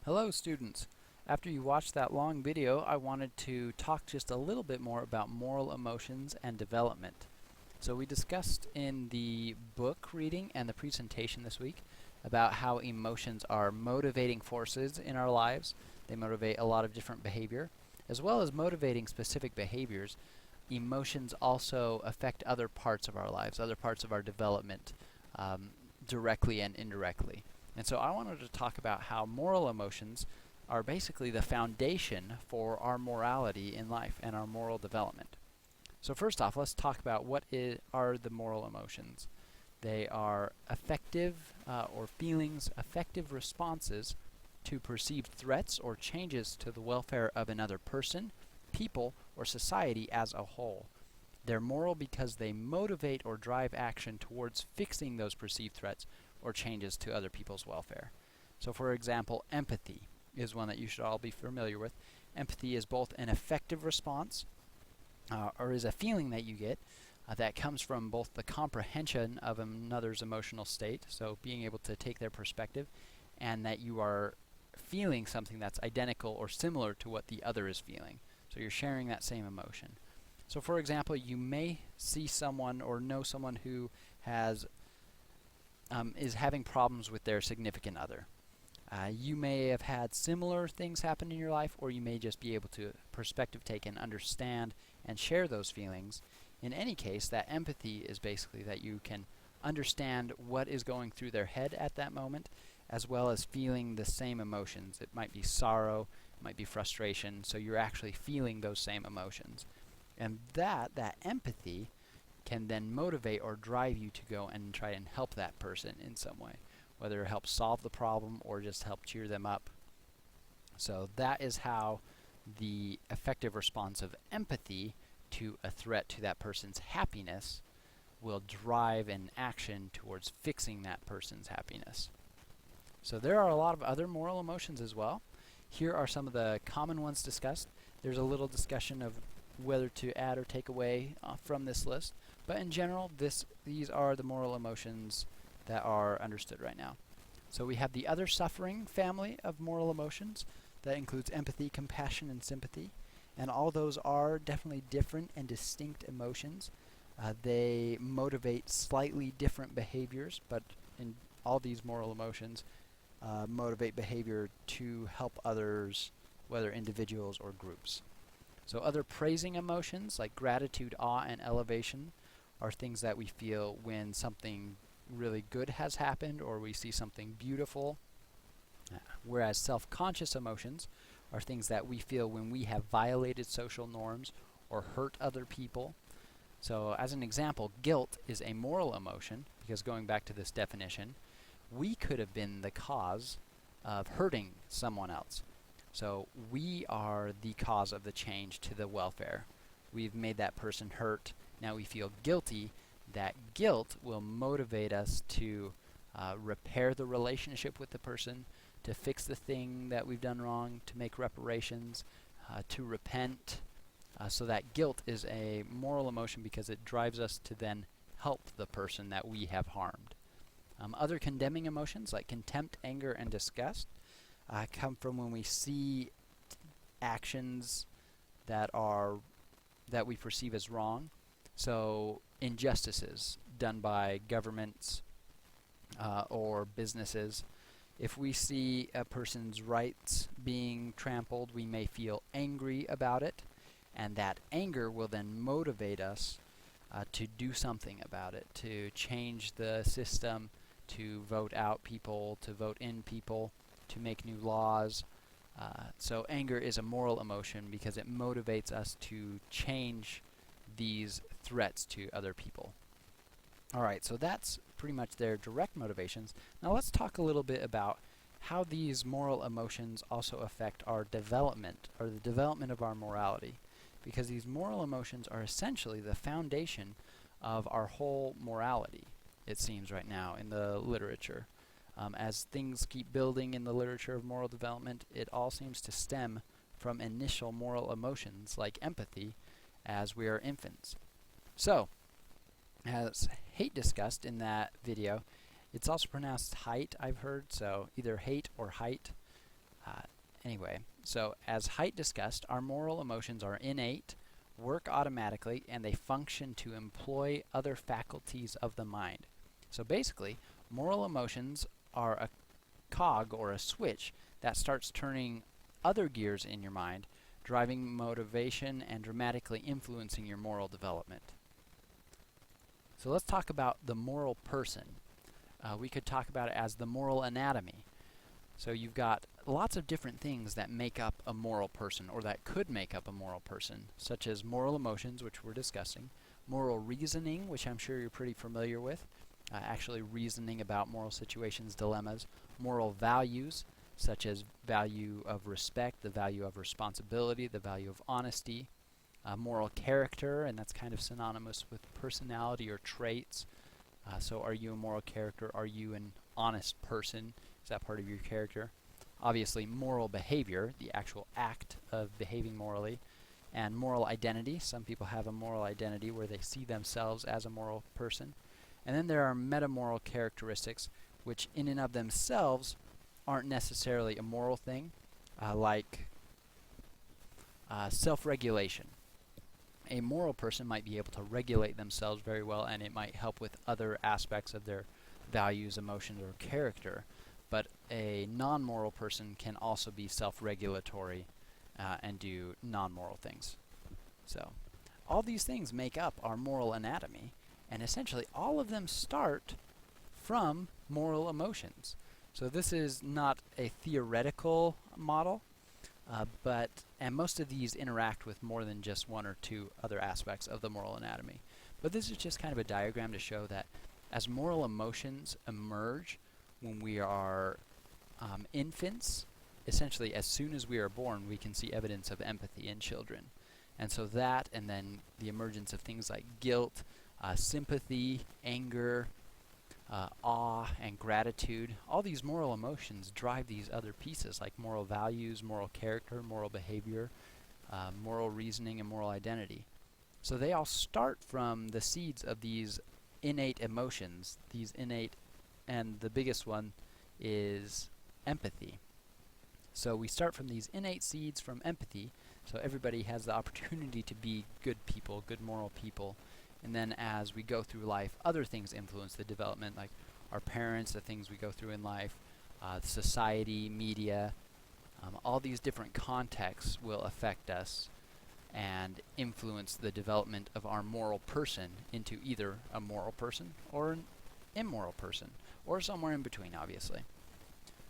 Hello students! After you watched that long video, I wanted to talk just a little bit more about moral emotions and development. So we discussed in the book reading and the presentation this week about how emotions are motivating forces in our lives. They motivate a lot of different behavior. As well as motivating specific behaviors, emotions also affect other parts of our lives, other parts of our development, directly and indirectly. And so I wanted to talk about how moral emotions are basically the foundation for our morality in life and our moral development. So first off, let's talk about are the moral emotions. They are effective responses to perceived threats or changes to the welfare of another person, people, or society as a whole. They're moral because they motivate or drive action towards fixing those perceived threats or changes to other people's welfare. So for example, empathy is one that you should all be familiar with. Empathy is both an effective response, or is a feeling that you get that comes from both the comprehension of another's emotional state, so being able to take their perspective, and that you are feeling something that's identical or similar to what the other is feeling. So you're sharing that same emotion. So for example, you may see someone or know someone who is having problems with their significant other. You may have had similar things happen in your life, or you may just be able to perspective take and understand and share those feelings. In any case, that empathy is basically that you can understand what is going through their head at that moment, as well as feeling the same emotions. It might be sorrow, it might be frustration, so you're actually feeling those same emotions. And that empathy can then motivate or drive you to go and try and help that person in some way, whether it helps solve the problem or just help cheer them up. So that is how the effective response of empathy to a threat to that person's happiness will drive an action towards fixing that person's happiness. So there are a lot of other moral emotions as well. Here are some of the common ones discussed. There's a little discussion of whether to add or take away from this list, but in general, these are the moral emotions that are understood right now. So we have the other suffering family of moral emotions that includes empathy, compassion, and sympathy, and all those are definitely different and distinct emotions. They motivate slightly different behaviors, but in all these moral emotions motivate behavior to help others, whether individuals or groups. So other praising emotions like gratitude, awe, and elevation are things that we feel when something really good has happened or we see something beautiful. Whereas self-conscious emotions are things that we feel when we have violated social norms or hurt other people. So as an example, guilt is a moral emotion because, going back to this definition, we could have been the cause of hurting someone else. So we are the cause of the change to the welfare. We've made that person hurt. Now we feel guilty. That guilt will motivate us to repair the relationship with the person, to fix the thing that we've done wrong, to make reparations, to repent. So that guilt is a moral emotion because it drives us to then help the person that we have harmed. Other condemning emotions like contempt, anger, and disgust come from when we see actions that we perceive as wrong. So injustices done by governments or businesses. If we see a person's rights being trampled, we may feel angry about it, and that anger will then motivate us to do something about it, to change the system, to vote out people, to vote in people, to make new laws. So anger is a moral emotion because it motivates us to change these threats to other people. Alright, so that's pretty much their direct motivations. Now let's talk a little bit about how these moral emotions also affect our development, or the development of our morality. Because these moral emotions are essentially the foundation of our whole morality, it seems right now in the literature. As things keep building in the literature of moral development, it all seems to stem from initial moral emotions like empathy as we are infants. So, as hate discussed in that video, it's also pronounced height, I've heard, so either hate or height. Anyway, so as Haidt discussed, our moral emotions are innate, work automatically, and they function to employ other faculties of the mind. So basically, moral emotions are a cog or a switch that starts turning other gears in your mind, driving motivation and dramatically influencing your moral development. So let's talk about the moral person. We could talk about it as the moral anatomy. So you've got lots of different things that make up a moral person, or that could make up a moral person, such as moral emotions, which we're discussing, moral reasoning, which I'm sure you're pretty familiar with, actually reasoning about moral situations, dilemmas, moral values, such as value of respect, the value of responsibility, the value of honesty, moral character, and that's kind of synonymous with personality or traits. So are you a moral character? Are you an honest person? Is that part of your character? Obviously, moral behavior, the actual act of behaving morally, and moral identity. Some people have a moral identity where they see themselves as a moral person. And then there are metamoral characteristics, which in and of themselves aren't necessarily a moral thing, like self-regulation. A moral person might be able to regulate themselves very well, and it might help with other aspects of their values, emotions, or character. But a non-moral person can also be self-regulatory and do non-moral things. So all these things make up our moral anatomy, and essentially all of them start from moral emotions. So this is not a theoretical model, and most of these interact with more than just one or two other aspects of the moral anatomy. But this is just kind of a diagram to show that as moral emotions emerge when we are infants, essentially as soon as we are born, we can see evidence of empathy in children. And so that, and then the emergence of things like guilt, sympathy, anger, awe, and gratitude, all these moral emotions drive these other pieces like moral values, moral character, moral behavior, moral reasoning, and moral identity. So they all start from the seeds of these innate emotions, and the biggest one is empathy. So we start from these innate seeds from empathy, so everybody has the opportunity to be good people, good moral people. And then as we go through life, other things influence the development, like our parents, the things we go through in life, society, media, all these different contexts will affect us and influence the development of our moral person into either a moral person or an immoral person, or somewhere in between, obviously.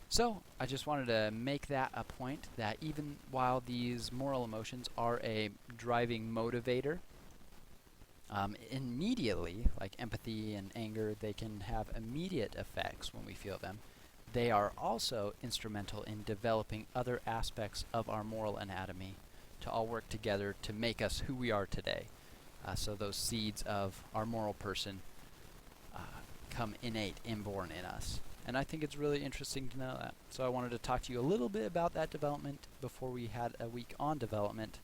So I just wanted to make that a point, that even while these moral emotions are a driving motivator, immediately, like empathy and anger, they can have immediate effects when we feel them. They are also instrumental in developing other aspects of our moral anatomy to all work together to make us who we are today. So those seeds of our moral person come innate, inborn in us. And I think it's really interesting to know that. So I wanted to talk to you a little bit about that development before we had a week on development,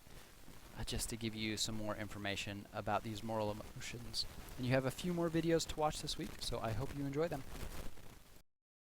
just to give you some more information about these moral emotions. And you have a few more videos to watch this week, so I hope you enjoy them.